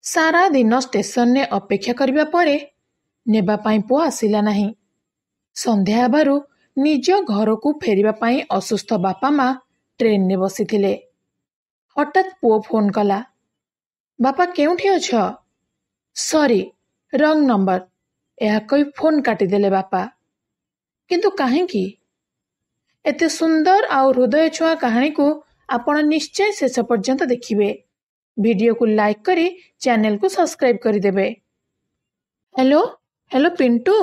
सारा दिन स्टेशन ने अपेक्षा करिबा परे नेबा पाई पुओ आसिला नाही। संध्या हेबारु निज घरकू फेरिबा पाई असुस्थ बापा माँ ट्रेन ने बसिथिले। हठात पुओ फोन कला, बापा केउठी अछ? सॉरी रंग नंबर, यह कही फोन काटिदेले बापा। किंतु काहेकी? एते सुंदर आउ हृदय छुआ कहानी को आपण निश्चय शेष पर्यंत देखिबे। वीडियो को लाइक करी चैनल को सब्सक्राइब करी देबे। हेलो हेलो पिंटू,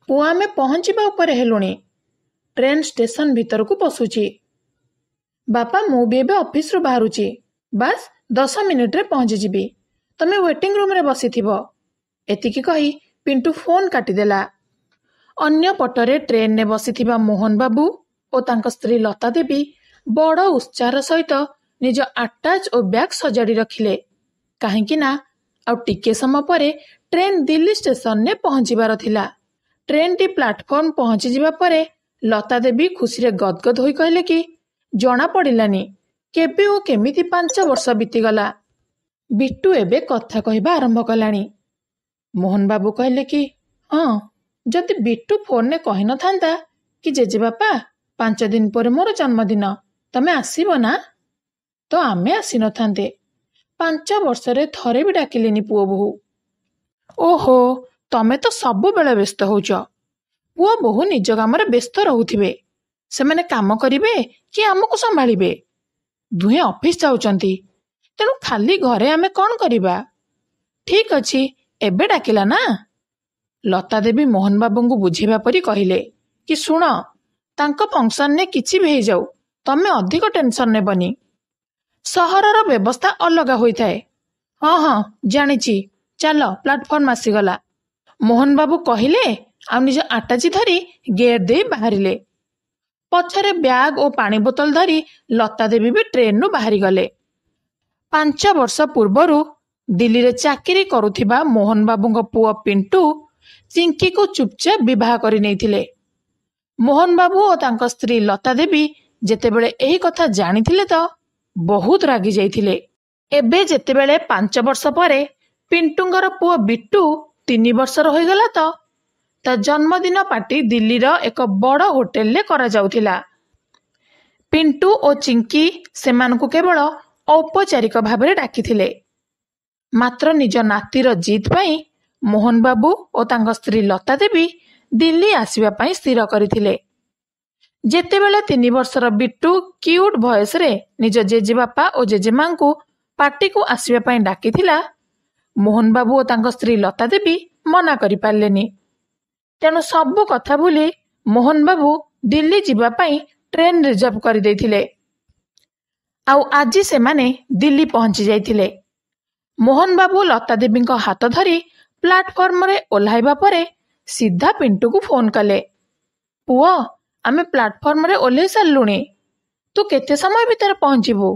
पुआ आमे पहुंचीबा उपरे हेलुणी। ट्रेन स्टेशन भीतर को पसुची। बापा मु भी एबे ऑफिस रु बाहरुची, बस 10 मिनिट रे पहुंची जीबी। तमे वेटिंग रूम रे बसिथिबो। एतिकी कही पिंटू फोन काटिदेला। अन्य पटरे ट्रेन ने बसिथिबा मोहन बाबू और तांका स्त्री लता देवी बड़ उत्साह सहित निज अटैच और बैग सजाड़ी रखिले। काहेकि ना आउ टिके समय परे ट्रेन दिल्ली स्टेशन ने पहुंचीबार थिला। ट्रेन टी प्लाटफॉर्म पहुंची जिबा परे लता देवी खुशी रे गदगद होई कहले कि जना पड़िलानी केबे ओ केमिति 5 वर्ष बीतीगला। बिट्टू एबे कथा कहबा आरंभ कलानी। मोहन बाबू कहले कि हाँ, जदि बिट्टू फोन ने कहि न थांता कि जेजे बापा 5 दिन पर मोर जन्मदिन, तमे आसीबो ना, तो आमे आसी न थांते। 5 वर्ष रे थरे भी डाकिलेनी पुओ बहु। ओहो, तमे तो सबु बेले व्यस्त होउछ। पुओ बहु निज काम रे व्यस्त रहउथिबे। सेमाने काम करिबे कि हमको संभाळिबे? दुहे ऑफिस जाउचंती, तेनु खाली घरे आमे कोन करिबा? ठीक अछि, एबे डाकिला ना। लता देवी मोहन बाबू को बुझेबा परी कहिले कि सुन, तांको फंक्शन ने किछि भी जाऊ, तमे अधिक टेंशन नेबनी। सहरर व्यवस्था अलग होई थाए। हाँ हाँ जानिछि, चलो प्लाटफॉर्म आसीगला। मोहन बाबू कहिले आ निज आटाची धरी गेट दे बाहरिले। पछरे बैग और पानी बोतल धरी लता देवी भी ट्रेन नु बाहरी गले। 5 वर्ष पूर्वरु दिल्ली रे चाकरी करुथिबा मोहन बाबूंग पुओ पिंटू चिंकी को चुपचाप विवाह करि नैथिले। मोहन बाबू और तांको स्त्री लता देवी जेतेबेले एही कथा जानिथिले तो बहुत रागी जाइथिले। एबे जेतेबेले 5 वर्ष परे पिंटूंगर पुओ बिट्टू 3 वर्षर होइगला तो ता जन्मदिन पार्टी दिल्ली रो एक बड़ होटेल ले करा जाउथिला। पिंटू और चिंकी सेमानकु केवल औपचारिक भाबरे डाकिथिले। मात्र निज नातीर जीत पाई मोहन बाबू और तांको स्त्री लता देवी दिल्ली आसीबा पाई स्थिर करिथिले। जेतेबेले 3 वर्षर बिट्टू क्यूट भॉइस रे निज जेजे बापा और जेजे मां को पार्टी को आसीबा पाई डाकिथिला, मोहन बाबू और तांको स्त्री लता देवी मना करि पारलेनी। तेणु सबु कथा भूली मोहन बाबू दिल्ली जीवा पाई ट्रेन रिजर्व करि दैथिले। आउ आजी सेमाने दिल्ली पहुंची जाइथिले। मोहन बाबू लता देवी को हाथ धरी प्लाटफॉर्म रे ओल्हाइबा परे सीधा पिंटू को फोन कले। पुओ, आमे प्लाटफॉर्म रे ओल्हे सारलुणी, तू केते समय भीतर पहुंचीबू?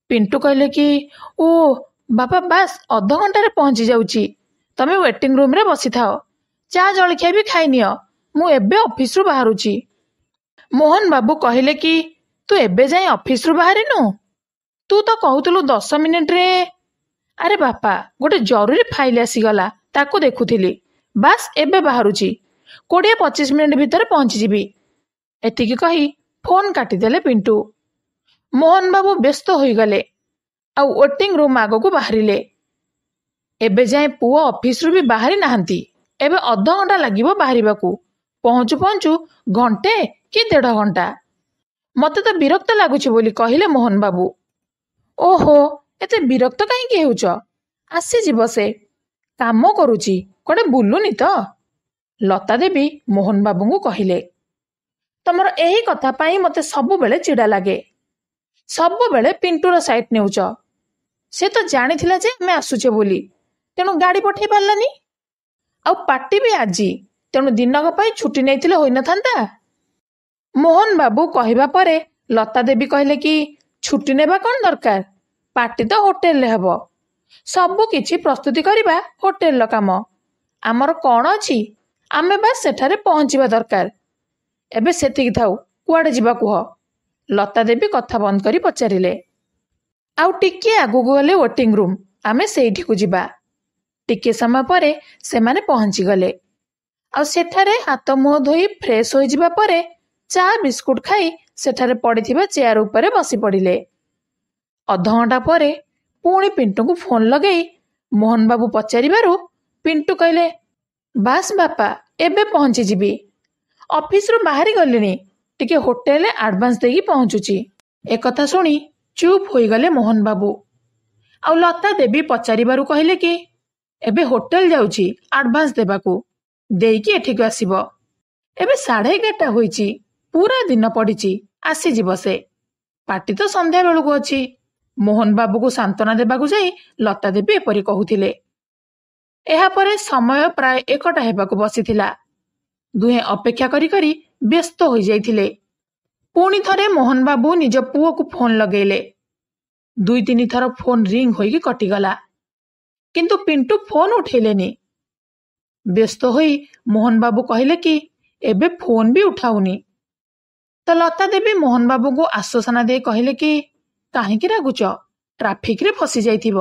पिंटू कहले कि ओ बापा बस अध घंटा रे पहुंची जाउची, तमे वेटिंग रूम रे बसी थाओ, चा जलखिया भी खाई नियो, मु एबे ऑफिस रु बाहरुची। मोहन बाबू कहले कि तू एबे जाई ऑफिस रु बाहरिनु? तू तो कहूतलु 10 मिनिट रे। अरे बापा, गोटे जरूरी फाइल आसीगला, ताको देखुथिली, बस एबे बाहरुची, 20-25 मिनिट भीतर पहुंची जीबी। एतिकी कही फोन काटिदेले पिंटू। मोहन बाबू व्यस्त होई गले आउ वेटिंग रूम आगो को बाहरिले। एबे जाए पुओ ऑफिस रु भी बाहरी नाहंती, एबे अध घंटा लागिबो बाहरिबाकू, पहुंचु पहुंचु घंटे कि 1.5 घंटा। मते तो विरक्त लागुछि बोली कहिले मोहन बाबू। ओहो, एते विरक्त काहेकि हेउछ? आसी जीव से, काम करूची, कोडे बुलुनी तो? लता देवी मोहन बाबू को कहिले। तमर एही कथा पाई मते सबु बेले चिड़ा लागे। सबु बेले पिंटूर साइट नेउछ। से तो जानिथिला जे मैं आसुचे बोली, तेणु गाड़ी पठेई पारलानी। आउ पार्टी भी आजी, तेणु दिनक पाई छुट्टी नेइथिले होई न थांता। मोहन बाबू कहिबा परे लता देवी कहले कि छुट्टी नेबा कोन दरकार, पार्टी तो होटेल ले हबो, सबु किछि प्रस्तुति करिबा होटेल लो काम। आमर कोन अछि, आमे बस सेठारे पहुंचीबा दरकार। एबे सेतिकी थाउ, कुआडे जिबा कुह? लता देवी कथा बंद करी पचारिले। आउ टिके आगु गले वेटिंग रूम। ଆମେ ସେଇଠିକୁ ଯିବା। ଟିକେ ସମୟ ପରେ ସେମାନେ ପହଞ୍ଚିଗଲେ। ଆଉ ସେଠାରେ ହାତ ମୁହଁ ଧୋଇ ଫ୍ରେଶ ହୋଇଯିବା ପରେ ଚା ବିସ୍କୁଟ ଖାଇ ସେଠାରେ ପଡ଼ିଥିବା ଚେୟାର ଉପରେ ବସି ପଡ଼ିଲେ। ଅଧଘଣ୍ଟା ପରେ ପୁଣି ପିଣ୍ଟୁଙ୍କୁ ଫୋନ୍ ଲଗେଇ ମୋହନ ବାବୁ ପଚାରିବାରୁ ପିଣ୍ଟୁ କହିଲେ, ବାସ୍ ବାପା, ଏବେ ପହଞ୍ଚିଯିବି। ଅଫିସରୁ ବାହାରି ଗଲିଣି, ଟିକେ ହୋଟେଲରେ ଆଡଭାନ୍ସ ଦେଇକି ପହଞ୍ଚୁଛି। ଏକଥା ଶୁଣି ଚୁପ୍ ହୋଇଗଲେ ମୋହନ ବାବୁ। ଆଉ ଲତା ଦେବୀ ପଚାରିବାରୁ କହିଲେ କି, ଏବେ ହୋଟେଲ ଯାଉଛି ଆଡଭାନ୍ସ ଦେବାକୁ, ଦେଇକି ଏଠିକୁ ଆସିବ। ଏବେ 11:30 ହୋଇଛି, ପୁରା ଦିନ ପଡ଼ିଛି, ଆସିଯିବ ସେ। ପାର୍ଟି ତ ସନ୍ଧ୍ୟା ବେଳକୁ ଅଛି। ମୋହନ ବାବୁକୁ ସାନ୍ତ୍ୱନା ଦେବାକୁ ଯାଇ ଲତା ଦେବୀ ଏପରି କହୁଥିଲେ। ଏହାପରେ ସମୟ ପ୍ରାୟ 1ଟା ହେବାକୁ ବସିଥିଲା। ଦୁହେଁ ଅପେକ୍ଷା କରି କରି ବ୍ୟସ୍ତ ହୋଇଯାଇଥିଲେ। ପୁଣି ଥରେ ମୋହନ ବାବୁ ନିଜ ପୁଅକୁ ଫୋନ୍ ଲଗେଇଲେ। 2-3 ଥର ଫୋନ୍ ରିଙ୍ଗ ହୋଇକି କଟିଗଲା, କିନ୍ତୁ ପିଣ୍ଟୁ ଫୋନ୍ ଉଠେଇଲେନି। ବ୍ୟସ୍ତ ହୋଇ ମୋହନ ବାବୁ କହିଲେ କି ଏବେ ଫୋନ୍ ବି ଉଠାଉନି। ତ ଲତା ଦେବୀ ମୋହନ ବାବୁଙ୍କୁ ଆଶ୍ୱାସନା ଦେଇ କହିଲେ କି, କାହିଁକି ରାଗୁଛ? ଟ୍ରାଫିକରେ ଫସି ଯାଇଥିବ।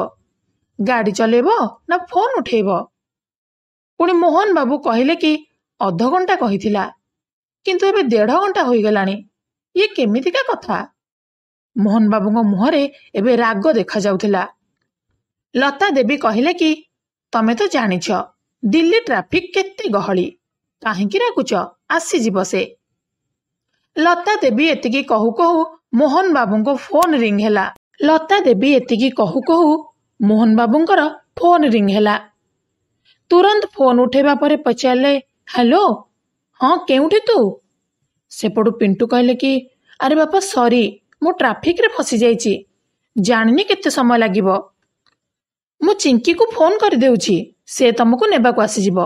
ଗାଡ଼ି ଚଲେଇବ ନା ଫୋନ୍ ଉଠେଇବ? ପୁଣି ମୋହନ ବାବୁ କହିଲେ କି ଅଧଘଣ୍ଟା କହିଥିଲା, କିନ୍ତୁ ଏବେ 1.5 ଘଣ୍ଟା ହୋଇଗଲାଣି। ଇଏ କେମିତିକା କଥା? ମୋହନ ବାବୁଙ୍କ ମୁହଁରେ ଏବେ ରାଗ ଦେଖାଯାଉଥିଲା। ଲତା ଦେବୀ କହିଲେ କି, ତମେ ତ ଜାଣିଛ ଦିଲ୍ଲୀ ଟ୍ରାଫିକ କେତେ ଗହଳି, କାହିଁକି ରାଗୁଛ? ଆସିଯିବ ସେ। ଲତା ଦେବୀ ଏତିକି କହୁ କହୁ ମୋହନ ବାବୁଙ୍କ ଫୋନ୍ ରିଙ୍ଗ ହେଲା। ଲତା ଦେବୀ ଏତିକି କହୁ କହୁ ମୋହନ ବାବୁଙ୍କର ଫୋନ୍ ରିଙ୍ଗ ହେଲା। ତୁରନ୍ତ ଫୋନ୍ ଉଠେଇବା ପରେ ପଚାରିଲେ, ହ୍ୟାଲୋ, ହଁ କେଉଁଠି ତୁ? ସେପଟୁ ପିଣ୍ଟୁ କହିଲେ କି, ଆରେ ବାପା ସରି, ମୁଁ ଟ୍ରାଫିକରେ ଫସି ଯାଇଛି, ଜାଣିନି କେତେ ସମୟ ଲାଗିବ। ମୁଁ ଚିଙ୍କିକୁ ଫୋନ୍ କରିଦେଉଛି, ସେ ତମକୁ ନେବାକୁ ଆସିଯିବ।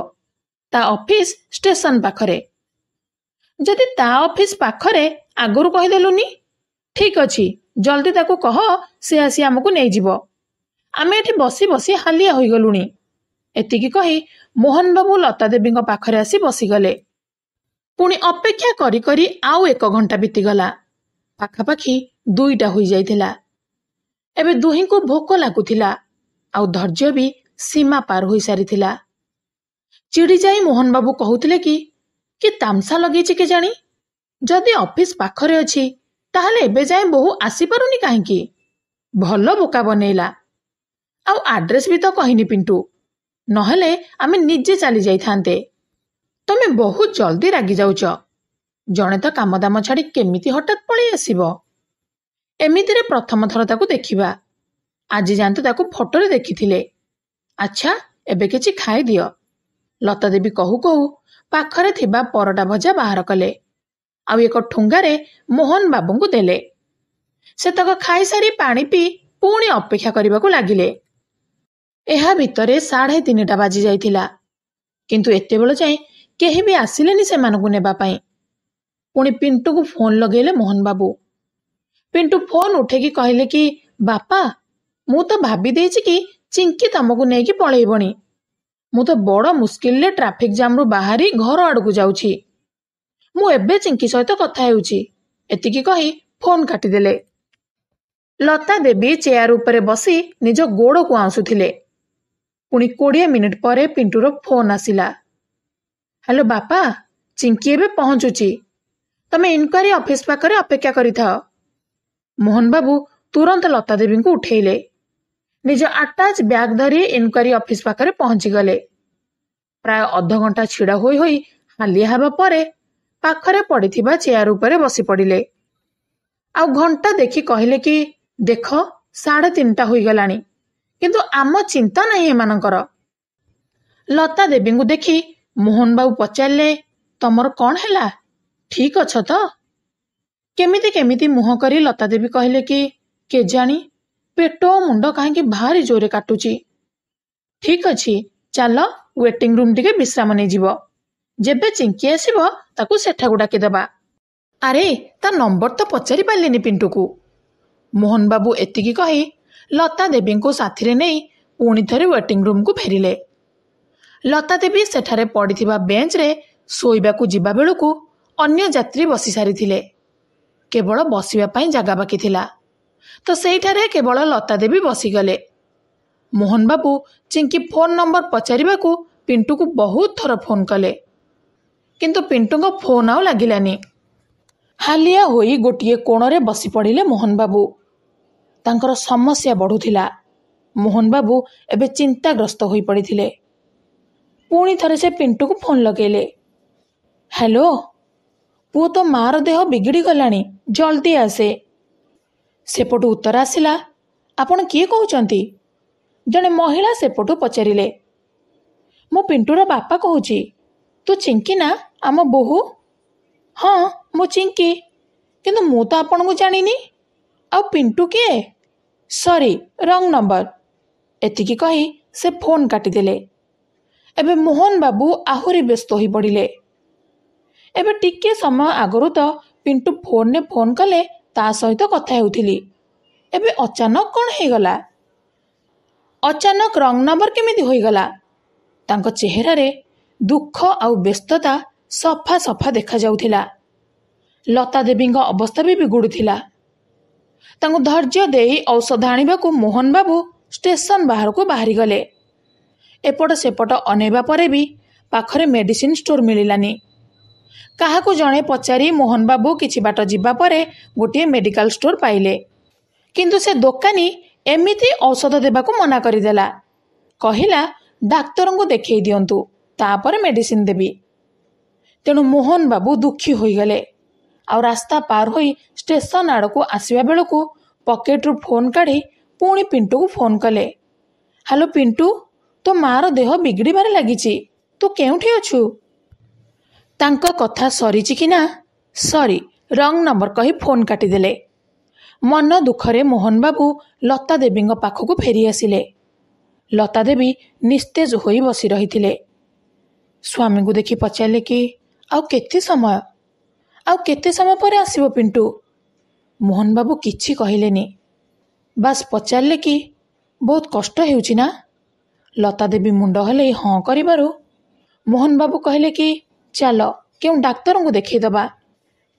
ତା ଅଫିସ ଷ୍ଟେସନ ପାଖରେ। ଯଦି ତା ଅଫିସ ପାଖରେ ଆଗରୁ କହିଦେଲୁନି? ଠିକ ଅଛି, ଜଲ୍ଦି ତାକୁ କହ ସେ ଆସି ଆମକୁ ନେଇଯିବ। ଆମେ ଏଠି ବସି ବସି ହାଲିଆ ହୋଇଗଲୁଣି। ଏତିକି କହି ମୋହନ ବାବୁ ଲତା ଦେବୀଙ୍କ ପାଖରେ ଆସି ବସିଗଲେ। ପୁଣି ଅପେକ୍ଷା କରି କରି ଆଉ 1 ଘଣ୍ଟା ବିତିଗଲା। ପାଖାପାଖି 2ଟା ହୋଇଯାଇଥିଲା। ଏବେ ଦୁହିଁଙ୍କୁ ଭୋକ ଲାଗୁଥିଲା, ଆଉ ଧୈର୍ଯ୍ୟ ବି ସୀମା ପାର ହୋଇସାରିଥିଲା। ଚିଡ଼ି ଯାଇ ମୋହନ ବାବୁ କହୁଥିଲେ କି ତାମସା ଲଗେଇଛି କେଜାଣି? ଯଦି ଅଫିସ ପାଖରେ ଅଛି ତାହେଲେ ଏବେ ଯାଏ ବୋହୂ ଆସିପାରୁନି କାହିଁକି? ଭଲ ବୋକା ବନେଇଲା। ଆଉ ଆଡ୍ରେସ ବି ତ କହିନି ପିଣ୍ଟୁ, ନହେଲେ ଆମେ ନିଜେ ଚାଲି ଯାଇଥାନ୍ତେ। ତମେ ବହୁତ ଜଲ୍ଦି ରାଗି ଯାଉଛ। ଜଣେ ତ କାମଦାମ ଛାଡ଼ି କେମିତି ହଠାତ୍ ପଳେଇ ଆସିବ? ଏମିତିରେ ପ୍ରଥମ ଥର ତାକୁ ଦେଖିବା। ଆଜି ଯାଆନ୍ତୁ ତାକୁ ଫଟୋରେ ଦେଖିଥିଲେ। ଆଚ୍ଛା, ଏବେ କିଛି ଖାଇଦିଅ। ଲତା ଦେବୀ କହୁ କହୁ ପାଖରେ ଥିବା ପରଟା ଭଜା ବାହାର କଲେ, ଆଉ 1 ଠୁଙ୍ଗାରେ ମୋହନ ବାବୁଙ୍କୁ ଦେଲେ। ସେତକ ଖାଇସାରି ପାଣି ପିଇ ପୁଣି ଅପେକ୍ଷା କରିବାକୁ ଲାଗିଲେ। ଏହା ଭିତରେ 3:30 ବାଜି ଯାଇଥିଲା, କିନ୍ତୁ ଏତେବେଳ ଯାଏଁ କେହି ବି ଆସିଲେନି ସେମାନଙ୍କୁ ନେବା ପାଇଁ। ପୁଣି ପିଣ୍ଟୁକୁ ଫୋନ୍ ଲଗେଇଲେ ମୋହନ ବାବୁ। ପିଣ୍ଟୁ ଫୋନ୍ ଉଠେଇକି କହିଲେ କି, ବାପା, ମୁଁ ତ ଭାବି ଦେଇଛି କି ଚିଙ୍କି ତମକୁ ନେଇକି ପଳେଇବଣି। ମୁଁ ତ ବଡ଼ ମୁସ୍କିଲରେ ଟ୍ରାଫିକ ଜାମ୍ରୁ ବାହାରି ଘର ଆଡ଼କୁ ଯାଉଛି। ମୁଁ ଏବେ ଚିଙ୍କି ସହିତ କଥା ହେଉଛି। ଏତିକି କହି ଫୋନ୍ କାଟିଦେଲେ। ଲତା ଦେବୀ ଚେୟାର ଉପରେ ବସି ନିଜ ଗୋଡ଼କୁ ଆଉଁସୁଥିଲେ। ପୁଣି 20 ମିନିଟ୍ ପରେ ପିଣ୍ଟୁର ଫୋନ୍ ଆସିଲା। ହ୍ୟାଲୋ ବାପା, ଚିଙ୍କି ଏବେ ପହଞ୍ଚୁଛି। ତମେ ଇନକ୍ୱାରି ଅଫିସ ପାଖରେ ଅପେକ୍ଷା କରିଥାଅ। ମୋହନ ବାବୁ ତୁରନ୍ତ ଲତା ଦେବୀଙ୍କୁ ଉଠେଇଲେ। ନିଜ ଆଟାଚ ବ୍ୟାଗ ଧରି ଇନକ୍ୱାରି ଅଫିସ ପାଖରେ ପହଞ୍ଚିଗଲେ। ପ୍ରାୟ ଅଧଘଣ୍ଟା ଛିଡ଼ା ହୋଇ ହୋଇ ହାଲିଆ ହେବା ପରେ ପାଖରେ ପଡ଼ିଥିବା ଚେୟାର ଉପରେ ବସି ପଡ଼ିଲେ। ଆଉ ଘଣ୍ଟା ଦେଖି କହିଲେ କି, ଦେଖ 3:30 ହୋଇଗଲାଣି, କିନ୍ତୁ ଆମ ଚିନ୍ତା ନାହିଁ ଏମାନଙ୍କର। ଲତା ଦେବୀଙ୍କୁ ଦେଖି ମୋହନ ବାବୁ ପଚାରିଲେ, ତମର କ'ଣ ହେଲା? ଠିକ ଅଛ ତ? କେମିତି ମୁହଁ କରି ଲତା ଦେବୀ କହିଲେ କି, କେଜାଣି ପେଟ ଓ ମୁଣ୍ଡ କାହିଁକି ଭାରି ଜୋରେ କାଟୁଛି। ଠିକ ଅଛି, ଚାଲ ୱେଟିଂ ରୁମ୍ ଟିକେ ବିଶ୍ରାମ ନେଇଯିବ। ଯେବେ ଚିଙ୍କି ଆସିବ ତାକୁ ସେଠାକୁ ଡାକିଦେବା। ଆରେ, ତା ନମ୍ବର ତ ପଚାରି ପାରିଲିନି ପିଣ୍ଟୁକୁ। ମୋହନ ବାବୁ ଏତିକି କହି ଲତା ଦେବୀଙ୍କୁ ସାଥିରେ ନେଇ ପୁଣି ଥରେ ୱେଟିଂ ରୁମ୍କୁ ଫେରିଲେ। ଲତା ଦେବୀ ସେଠାରେ ପଡ଼ିଥିବା ବେଞ୍ଚରେ ଶୋଇବାକୁ ଯିବା ବେଳକୁ ଅନ୍ୟ ଯାତ୍ରୀ ବସି ସାରିଥିଲେ। କେବଳ ବସିବା ପାଇଁ ଜାଗା ବାକି ଥିଲା, ତ ସେଇଠାରେ କେବଳ ଲତା ଦେବୀ ବସିଗଲେ। ମୋହନ ବାବୁ ଚିଙ୍କି ଫୋନ୍ ନମ୍ବର ପଚାରିବାକୁ ପିଣ୍ଟୁକୁ ବହୁତ ଥର ଫୋନ୍ କଲେ, କିନ୍ତୁ ପିଣ୍ଟୁଙ୍କ ଫୋନ୍ ଆଉ ଲାଗିଲାନି। ହାଲିଆ ହୋଇ ଗୋଟିଏ କୋଣରେ ବସି ପଡ଼ିଲେ ମୋହନ ବାବୁ। ତାଙ୍କର ସମସ୍ୟା ବଢ଼ୁଥିଲା। ମୋହନ ବାବୁ ଏବେ ଚିନ୍ତାଗ୍ରସ୍ତ ହୋଇପଡ଼ିଥିଲେ। ପୁଣି ଥରେ ସେ ପିଣ୍ଟୁକୁ ଫୋନ୍ ଲଗେଇଲେ। ହ୍ୟାଲୋ, ପୁଅ, ତୋ ମା'ର ଦେହ ବିଗିଡ଼ି ଗଲାଣି, ଜଲ୍ଦି ଆସେ। ସେପଟୁ ଉତ୍ତର ଆସିଲା, ଆପଣ କିଏ କହୁଛନ୍ତି? ଜଣେ ମହିଳା ସେପଟୁ ପଚାରିଲେ। ମୁଁ ପିଣ୍ଟୁର ବାପା କହୁଛି। ତୁ ଚିଙ୍କି ନା, ଆମ ବୋହୂ? ହଁ, ମୁଁ ଚିଙ୍କି, କିନ୍ତୁ ମୁଁ ତ ଆପଣଙ୍କୁ ଜାଣିନି। ଆଉ ପିଣ୍ଟୁ କିଏ? ସରି, ରଙ୍ଗ ନମ୍ବର। ଏତିକି କହି ସେ ଫୋନ୍ କାଟିଦେଲେ। ଏବେ ମୋହନ ବାବୁ ଆହୁରି ବ୍ୟସ୍ତ ହୋଇପଡ଼ିଲେ। ଏବେ ଟିକିଏ ସମୟ ଆଗରୁ ତ ପିଣ୍ଟୁ ଫୋନ୍ରେ ଫୋନ୍ କଲେ ତା ସହିତ କଥା ହେଉଥିଲି। ଏବେ ଅଚାନକ କ'ଣ ହେଇଗଲା? ଅଚାନକ ରଙ୍ଗ ନମ୍ବର କେମିତି ହୋଇଗଲା? ତାଙ୍କ ଚେହେରାରେ ଦୁଃଖ ଆଉ ବ୍ୟସ୍ତତା ସଫା ସଫା ଦେଖାଯାଉଥିଲା। ଲତା ଦେବୀଙ୍କ ଅବସ୍ଥା ବି ବିଗୁଡ଼ୁଥିଲା। ତାଙ୍କୁ ଧୈର୍ଯ୍ୟ ଦେଇ ଔଷଧ ଆଣିବାକୁ ମୋହନ ବାବୁ ଷ୍ଟେସନ ବାହାରକୁ ବାହାରିଗଲେ। ଏପଟ ସେପଟ ଅନେଇବା ପରେ ବି ପାଖରେ ମେଡିସିନ ଷ୍ଟୋର ମିଳିଲାନି। କାହାକୁ ଜଣେ ପଚାରି ମୋହନ ବାବୁ କିଛି ବାଟ ଯିବା ପରେ ଗୋଟିଏ ମେଡିକାଲ ଷ୍ଟୋର ପାଇଲେ। କିନ୍ତୁ ସେ ଦୋକାନୀ ଏମିତି ଔଷଧ ଦେବାକୁ ମନା କରିଦେଲା। କହିଲା, ଡାକ୍ତରଙ୍କୁ ଦେଖେଇ ଦିଅନ୍ତୁ, ତାପରେ ମେଡିସିନ ଦେବି। ତେଣୁ ମୋହନ ବାବୁ ଦୁଃଖୀ ହୋଇଗଲେ। ଆଉ ରାସ୍ତା ପାର ହୋଇ ଷ୍ଟେସନ ଆଡ଼କୁ ଆସିବା ବେଳକୁ ପକେଟରୁ ଫୋନ୍ କାଢ଼ି ପୁଣି ପିଣ୍ଟୁକୁ ଫୋନ୍ କଲେ। ହ୍ୟାଲୋ ପିଣ୍ଟୁ, ତୋ ମା'ର ଦେହ ବିଗିଡ଼ିବାରେ ଲାଗିଛି, ତୁ କେଉଁଠି ଅଛୁ? ତାଙ୍କ କଥା ସରିଛି କି ନା, ସରି, ରଙ୍ଗ ନମ୍ବର କହି ଫୋନ୍ କାଟିଦେଲେ। ମନ ଦୁଃଖରେ ମୋହନ ବାବୁ ଲତା ଦେବୀଙ୍କ ପାଖକୁ ଫେରି ଆସିଲେ। ଲତା ଦେବୀ ନିସ୍ତେଜ ହୋଇ ବସି ରହିଥିଲେ। ସ୍ୱାମୀଙ୍କୁ ଦେଖି ପଚାରିଲେ କି, ଆଉ କେତେ ସମୟ ପରେ ଆସିବ ପିଣ୍ଟୁ? ମୋହନ ବାବୁ କିଛି କହିଲେନି। ବାସ୍ ପଚାରିଲେ କି, ବହୁତ କଷ୍ଟ ହେଉଛି ନା? ଲତା ଦେବୀ ମୁଣ୍ଡ ହଲେଇ ହଁ କରିବାରୁ ମୋହନ ବାବୁ କହିଲେ କି, ଚାଲ କେଉଁ ଡାକ୍ତରଙ୍କୁ ଦେଖେଇଦେବା।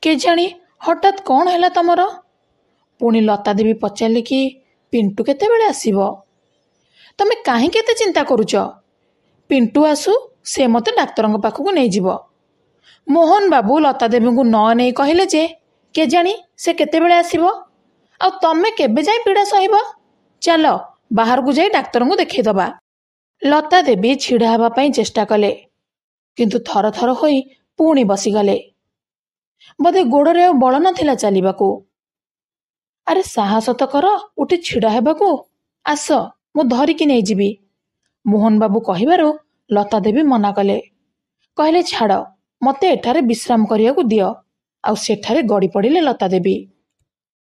କେଜାଣି ହଠାତ୍ କ'ଣ ହେଲା ତମର? ପୁଣି ଲତା ଦେବୀ ପଚାରିଲେ କି, ପିଣ୍ଟୁ କେତେବେଳେ ଆସିବ? ତମେ କାହିଁକି ଏତେ ଚିନ୍ତା କରୁଛ? ପିଣ୍ଟୁ ଆସୁ, ସେ ମୋତେ ଡାକ୍ତରଙ୍କ ପାଖକୁ ନେଇଯିବ। ମୋହନ ବାବୁ ଲତା ଦେବୀଙ୍କୁ ନ ନେଇ କହିଲେ ଯେ, କେଜାଣି ସେ କେତେବେଳେ ଆସିବ, ଆଉ ତମେ କେବେ ଯାଇ ପୀଡ଼ା ସହିବ? ଚାଲ ବାହାରକୁ ଯାଇ ଡାକ୍ତରଙ୍କୁ ଦେଖେଇଦେବା। ଲତା ଦେବୀ ଛିଡ଼ା ହେବା ପାଇଁ ଚେଷ୍ଟା କଲେ, କିନ୍ତୁ ଥର ଥର ହୋଇ ପୁଣି ବସିଗଲେ। ବୋଧେ ଗୋଡ଼ରେ ଆଉ ବଳ ନଥିଲା ଚାଲିବାକୁ। ଆରେ ସାହସ ତ କର ଉଠି ଛିଡ଼ା ହେବାକୁ। ଆସ, ମୁଁ ଧରିକି ନେଇଯିବି। ମୋହନ ବାବୁ କହିବାରୁ ଲତା ଦେବୀ ମନା କଲେ। କହିଲେ, ଛାଡ଼, ମୋତେ ଏଠାରେ ବିଶ୍ରାମ କରିବାକୁ ଦିଅ। ଆଉ ସେଠାରେ ଗଡ଼ି ପଡ଼ିଲେ ଲତା ଦେବୀ।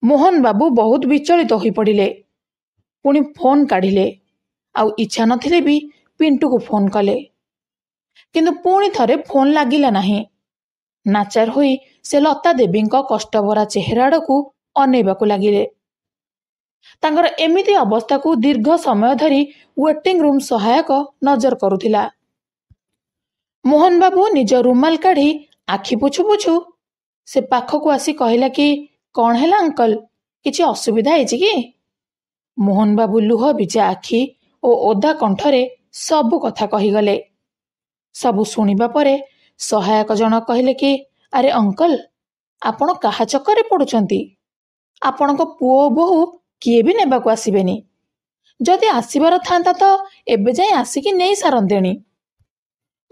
ମୋହନ ବାବୁ ବହୁତ ବିଚଳିତ ହୋଇପଡ଼ିଲେ। ପୁଣି ଫୋନ୍ କାଢ଼ିଲେ। ଆଉ ଇଚ୍ଛା ନଥିଲେ ବି ପିଣ୍ଟୁକୁ ଫୋନ୍ କଲେ। କିନ୍ତୁ ପୁଣି ଥରେ ଫୋନ୍ ଲାଗିଲା ନାହିଁ। ନାଚାର ହୋଇ ସେ ଲତା ଦେବୀଙ୍କ କଷ୍ଟଭରା ଚେହେରା ଆଡ଼କୁ ଅନେଇବାକୁ ଲାଗିଲେ। ତାଙ୍କର ଏମିତି ଅବସ୍ଥାକୁ ଦୀର୍ଘ ସମୟ ଧରି ୱେଟିଂ ରୁମ୍ ସହାୟକ ନଜର କରୁଥିଲା। ମୋହନ ବାବୁ ନିଜ ରୁମାଲ କାଢ଼ି ଆଖି ପୋଛୁ ପୋଛୁ ସେ ପାଖକୁ ଆସି କହିଲା କି, କ'ଣ ହେଲା ଅଙ୍କଲ, କିଛି ଅସୁବିଧା ହେଇଛି କି? ମୋହନ ବାବୁ ଲୁହ ଭିଜା ଆଖି ଓ ଓଦା କଣ୍ଠରେ ସବୁ କଥା କହିଗଲେ। ସବୁ ଶୁଣିବା ପରେ ସହାୟକ ଜଣକ କହିଲେ କି, ଆରେ ଅଙ୍କଲ, ଆପଣ କାହା ଚକ୍କରରେ ପଡ଼ୁଛନ୍ତି? ଆପଣଙ୍କ ପୁଅ ଓ ବୋହୂ କିଏ ବି ନେବାକୁ ଆସିବେନି। ଯଦି ଆସିବାର ଥାନ୍ତା ତ ଏବେ ଯାଇ ଆସିକି ନେଇ ସାରନ୍ତେଣି।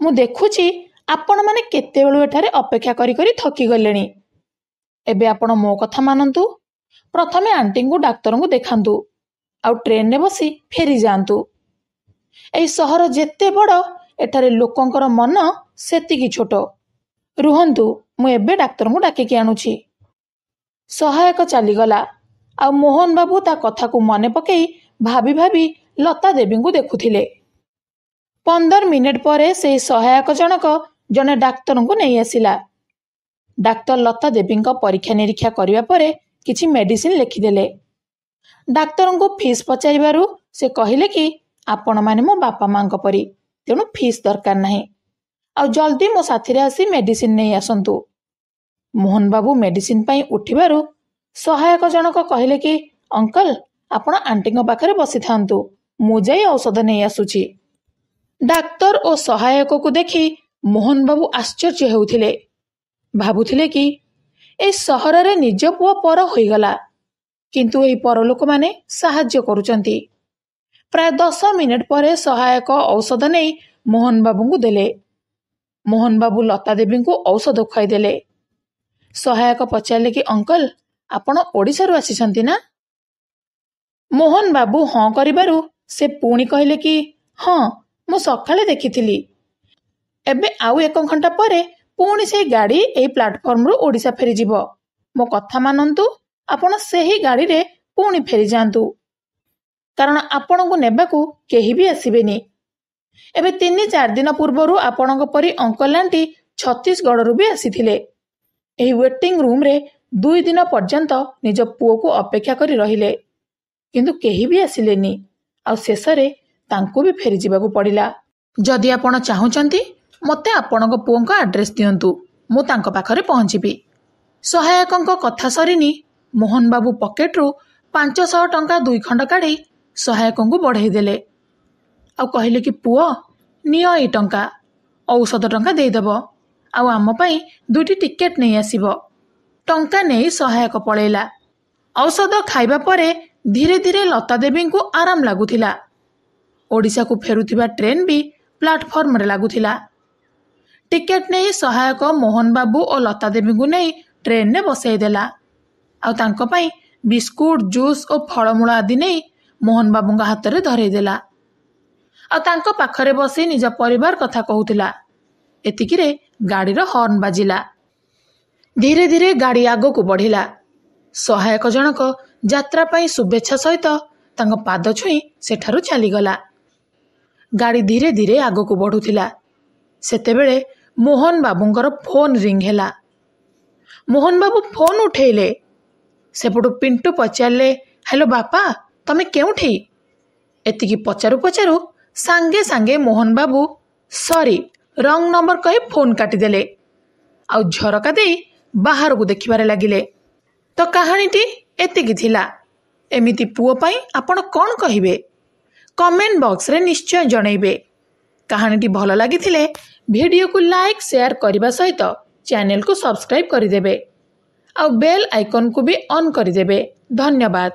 ମୁଁ ଦେଖୁଛି ଆପଣମାନେ କେତେବେଳୁ ଏଠାରେ ଅପେକ୍ଷା କରି କରି ଥକିଗଲେଣି। ଏବେ ଆପଣ ମୋ କଥା ମାନନ୍ତୁ। ପ୍ରଥମେ ଆଣ୍ଟିଙ୍କୁ ଡାକ୍ତରଙ୍କୁ ଦେଖାନ୍ତୁ, ଆଉ ଟ୍ରେନରେ ବସି ଫେରିଯାଆନ୍ତୁ। ଏହି ସହର ଯେତେ ବଡ଼, ଏଠାରେ ଲୋକଙ୍କର ମନ ସେତିକି ଛୋଟ। ରୁହନ୍ତୁ, ମୁଁ ଏବେ ଡାକ୍ତରଙ୍କୁ ଡାକିକି ଆଣୁଛି। ସହାୟକ ଚାଲିଗଲା। ଆଉ ମୋହନ ବାବୁ ତା କଥାକୁ ମନେ ପକେଇ ଭାବି ଭାବି ଲତା ଦେବୀଙ୍କୁ ଦେଖୁଥିଲେ। 15 ମିନିଟ୍ ପରେ ସେହି ସହାୟକ ଜଣକ ଜଣେ ଡାକ୍ତରଙ୍କୁ ନେଇ ଆସିଲା। ଡାକ୍ତର ଲତା ଦେବୀଙ୍କ ପରୀକ୍ଷା ନିରୀକ୍ଷା କରିବା ପରେ କିଛି ମେଡିସିନ ଲେଖିଦେଲେ। ଡାକ୍ତରଙ୍କୁ ଫିସ୍ ପଚାରିବାରୁ ସେ କହିଲେ କି, ଆପଣମାନେ ମୋ ବାପା ମାଙ୍କ ପରି, ତେଣୁ ଫିସ୍ ଦରକାର ନାହିଁ। ଆଉ ଜଲ୍ଦି ମୋ ସାଥିରେ ଆସି ମେଡିସିନ ନେଇ ଆସନ୍ତୁ। ମୋହନ ବାବୁ ମେଡିସିନ ପାଇଁ ଉଠିବାରୁ ସହାୟକ ଜଣକ କହିଲେ କି, ଅଙ୍କଲ, ଆପଣ ଆଣ୍ଟିଙ୍କ ପାଖରେ ବସିଥାନ୍ତୁ, ମୁଁ ଯାଇ ଔଷଧ ନେଇ ଆସୁଛି। ଡାକ୍ତର ଓ ସହାୟକକୁ ଦେଖି ମୋହନ ବାବୁ ଆଶ୍ଚର୍ଯ୍ୟ ହେଉଥିଲେ। ଭାବୁଥିଲେ କି ଏ ସହରରେ ନିଜ ପୁଅ ପର ହୋଇଗଲା, କିନ୍ତୁ ଏହି ପରଲୋକମାନେ ସାହାଯ୍ୟ କରୁଛନ୍ତି। ପ୍ରାୟ 10 ମିନିଟ୍ ପରେ ସହାୟକ ଔଷଧ ନେଇ ମୋହନ ବାବୁଙ୍କୁ ଦେଲେ। ମୋହନ ବାବୁ ଲତା ଦେବୀଙ୍କୁ ଔଷଧ ଖୁଆଇଦେଲେ। ସହାୟକ ପଚାରିଲେ କି ଅଙ୍କଲ, ଆପଣ ଓଡ଼ିଶାରୁ ଆସିଛନ୍ତି ନା? ମୋହନ ବାବୁ ହଁ କରିବାରୁ ସେ ପୁଣି କହିଲେ କି ହଁ, ମୁଁ ସକାଳେ ଦେଖିଥିଲି। ଏବେ ଆଉ 1 ଘଣ୍ଟା ପରେ ପୁଣି ସେଇ ଗାଡ଼ି ଏହି ପ୍ଲାଟଫର୍ମରୁ ଓଡ଼ିଶା ଫେରିଯିବ। ମୋ କଥା ମାନନ୍ତୁ, ଆପଣ ସେହି ଗାଡ଼ିରେ ପୁଣି ଫେରିଯାଆନ୍ତୁ, କାରଣ ଆପଣଙ୍କୁ ନେବାକୁ କେହି ବି ଆସିବେନି। ଏବେ 3-4 ଦିନ ପୂର୍ବରୁ ଆପଣଙ୍କ ପରି ଅଙ୍କଲ ଆଣ୍ଟି ଛତିଶଗଡ଼ରୁ ବି ଆସିଥିଲେ। ଏହି ୱେଟିଂ ରୁମ୍ରେ 2 ଦିନ ପର୍ଯ୍ୟନ୍ତ ନିଜ ପୁଅକୁ ଅପେକ୍ଷା କରି ରହିଲେ, କିନ୍ତୁ କେହି ବି ଆସିଲେନି। ଆଉ ଶେଷରେ ତାଙ୍କୁ ବି ଫେରିଯିବାକୁ ପଡ଼ିଲା। ଯଦି ଆପଣ ଚାହୁଁଛନ୍ତି, ମୋତେ ଆପଣଙ୍କ ପୁଅଙ୍କ ଆଡ୍ରେସ୍ ଦିଅନ୍ତୁ, ମୁଁ ତାଙ୍କ ପାଖରେ ପହଞ୍ଚିବି। ସହାୟକଙ୍କ କଥା ସରିନି, ମୋହନ ବାବୁ ପକେଟରୁ 500 ଟଙ୍କା 2 ଖଣ୍ଡ କାଢ଼ି ସହାୟକଙ୍କୁ ବଢ଼େଇ ଦେଲେ। ଆଉ କହିଲେ କି ପୁଅ, ନିଅ ଏଇ ଟଙ୍କା, ଔଷଧ ଟଙ୍କା ଦେଇଦେବ, ଆଉ ଆମ ପାଇଁ 2ଟି ଟିକେଟ୍ ନେଇ ଆସିବ। ଟଙ୍କା ନେଇ ସହାୟକ ପଳେଇଲା। ଔଷଧ ଖାଇବା ପରେ ଧୀରେ ଧୀରେ ଲତା ଦେବୀଙ୍କୁ ଆରାମ ଲାଗୁଥିଲା। ଓଡ଼ିଶାକୁ ଫେରୁଥିବା ଟ୍ରେନ୍ ବି ପ୍ଲାଟଫର୍ମରେ ଲାଗୁଥିଲା। ଟିକେଟ୍ ନେଇ ସହାୟକ ମୋହନ ବାବୁ ଓ ଲତା ଦେବୀଙ୍କୁ ନେଇ ଟ୍ରେନ୍ରେ ବସାଇ ଦେଲା। ଆଉ ତାଙ୍କ ପାଇଁ ବିସ୍କୁଟ, ଜୁସ୍ ଓ ଫଳମୂଳ ଆଦି ନେଇ ମୋହନ ବାବୁଙ୍କ ହାତରେ ଧରେଇ ଦେଲା। ଆଉ ତାଙ୍କ ପାଖରେ ବସି ନିଜ ପରିବାର କଥା କହୁଥିଲା। ଏତିକିରେ ଗାଡ଼ିର ହର୍ନ ବାଜିଲା। ଧୀରେ ଧୀରେ ଗାଡ଼ି ଆଗକୁ ବଢ଼ିଲା। ସହାୟକ ଜଣକ ଯାତ୍ରା ପାଇଁ ଶୁଭେଚ୍ଛା ସହିତ ତାଙ୍କ ପାଦ ଛୁଇଁ ସେଠାରୁ ଚାଲିଗଲା। ଗାଡ଼ି ଧୀରେ ଧୀରେ ଆଗକୁ ବଢ଼ୁଥିଲା। ସେତେବେଳେ ମୋହନ ବାବୁଙ୍କର ଫୋନ୍ ରିଙ୍ଗ ହେଲା। ମୋହନ ବାବୁ ଫୋନ୍ ଉଠେଇଲେ। ସେପଟୁ ପିଣ୍ଟୁ ପଚାରିଲେ, ହ୍ୟାଲୋ ବାପା, ତମେ କେଉଁଠି? ଏତିକି ପଚାରୁ ପଚାରୁ ସାଙ୍ଗେ ସାଙ୍ଗେ ମୋହନ ବାବୁ ସରି, ରଙ୍ଗ ନମ୍ବର କହି ଫୋନ୍ କାଟିଦେଲେ। ଆଉ ଝରକା ଦେଇ ବାହାରକୁ ଦେଖିବାରେ ଲାଗିଲେ। ତ କାହାଣୀଟି ଏତିକି ଥିଲା। ଏମିତି ପୁଅ ପାଇଁ ଆପଣ କ'ଣ କହିବେ? କମେଣ୍ଟ ବକ୍ସରେ ନିଶ୍ଚୟ ଜଣାଇବେ। କାହାଣୀଟି ଭଲ ଲାଗିଥିଲେ ଭିଡ଼ିଓକୁ ଲାଇକ୍, ସେୟାର କରିବା ସହିତ ଚ୍ୟାନେଲକୁ ସବସ୍କ୍ରାଇବ୍ କରିଦେବେ। ଆଉ ବେଲ୍ ଆଇକନ୍କୁ ବି ଅନ୍ କରିଦେବେ। ଧନ୍ୟବାଦ।